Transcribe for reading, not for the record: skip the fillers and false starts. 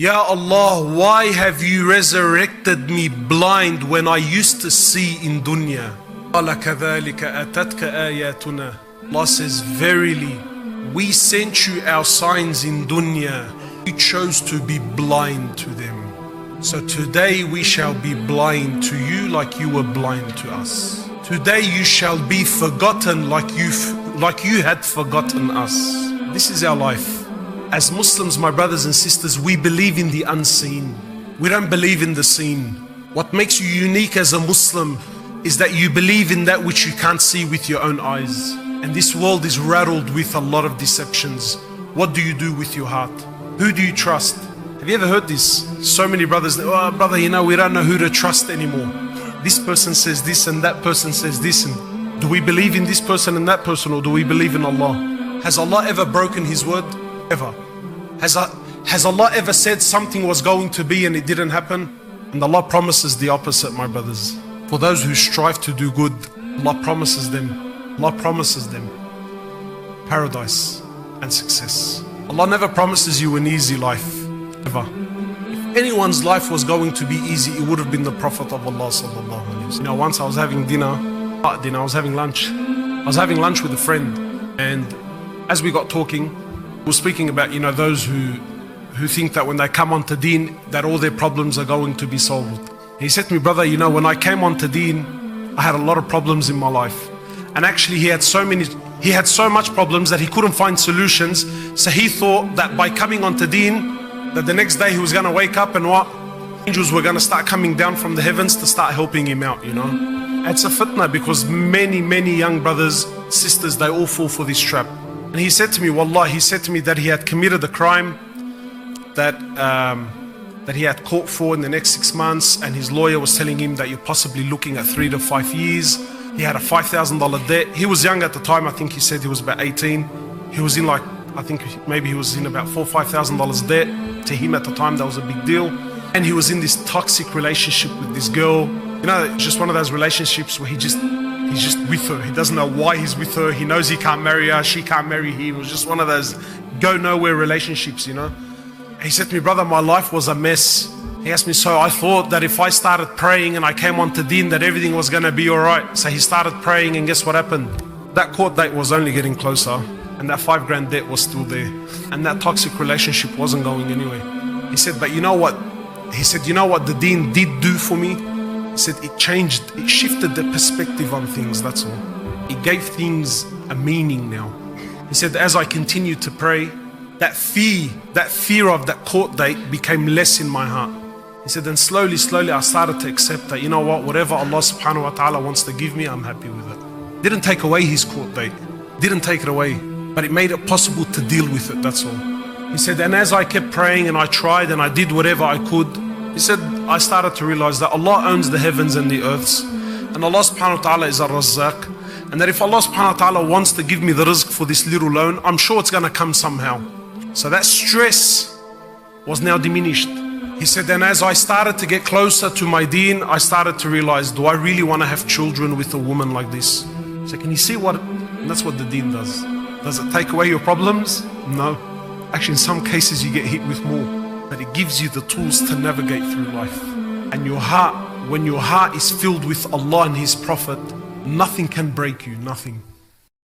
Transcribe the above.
Ya Allah, why have you resurrected me blind when I used to see in dunya? Allah says, verily, we sent you our signs in dunya. You chose to be blind to them. So today we shall be blind to you like you were blind to us. Today you shall be forgotten like you had forgotten us. This is our life. As Muslims, my brothers and sisters, we believe in the unseen. We don't believe in the seen. What makes you unique as a Muslim is that you believe in that which you can't see with your own eyes. And this world is rattled with a lot of deceptions. What do you do with your heart? Who do you trust? Have you ever heard this? So many brothers, oh brother, we don't know who to trust anymore. This person says this and that person says this. And do we believe in this person and that person, or do we believe in Allah? Has Allah ever broken His word? Ever. Has Allah ever said something was going to be and it didn't happen? And Allah promises the opposite, my brothers. For those who strive to do good, Allah promises them paradise and success. Allah never promises you an easy life, ever. If anyone's life was going to be easy, it would have been the Prophet of Allah sallallahu alaihi wasallam. Once I was having I was having lunch. I was having lunch with a friend, and as we got talking, we were speaking about, those who think that when they come onto Deen, that all their problems are going to be solved. He said to me, brother, when I came onto Deen, I had a lot of problems in my life. And actually he had so much problems that he couldn't find solutions. So he thought that by coming onto Deen, that the next day he was going to wake up and angels were going to start coming down from the heavens to start helping him out, It's a fitna, because many young brothers, sisters, they all fall for this trap. And he said to me, wallah, that he had committed a crime that he had caught for in the next 6 months, and his lawyer was telling him that you're possibly looking at 3 to 5 years. He had a $5,000 debt. He was young at the time. I think he said he was about 18. He was in maybe he was in about $4,000 or $5,000 debt. To him at the time, that was a big deal. And he was in this toxic relationship with this girl. Just one of those relationships where he's just with her. He doesn't know why he's with her. He knows he can't marry her. She can't marry him. It was just one of those go nowhere relationships, He said to me, brother, my life was a mess. He asked me, so I thought that if I started praying and I came onto Deen, that everything was going to be all right. So he started praying, and guess what happened? That court date was only getting closer, and that $5,000 debt was still there. And that toxic relationship wasn't going anywhere. He said, but you know what? He said, you know what the Deen did do for me? He said, it shifted the perspective on things, that's all. It gave things a meaning now. He said, as I continued to pray, that fear of that court date became less in my heart. He said, then slowly I started to accept that, whatever Allah subhanahu wa ta'ala wants to give me, I'm happy with it. Didn't take away his court date, didn't take it away, but it made it possible to deal with it, that's all. He said, and as I kept praying and I tried and I did whatever I could, he said, I started to realize that Allah owns the heavens and the earths, and Allah subhanahu wa ta'ala is Ar-Razzaq, and that if Allah subhanahu wa ta'ala wants to give me the rizq for this little loan, I'm sure it's going to come somehow. So that stress was now diminished. He said, then as I started to get closer to my Deen, I started to realize, do I really want to have children with a woman like this? So can you see and that's what the Deen does. Does it take away your problems? No. Actually, in some cases you get hit with more. But it gives you the tools to navigate through life. And your heart, when your heart is filled with Allah and His Prophet, nothing can break you, nothing.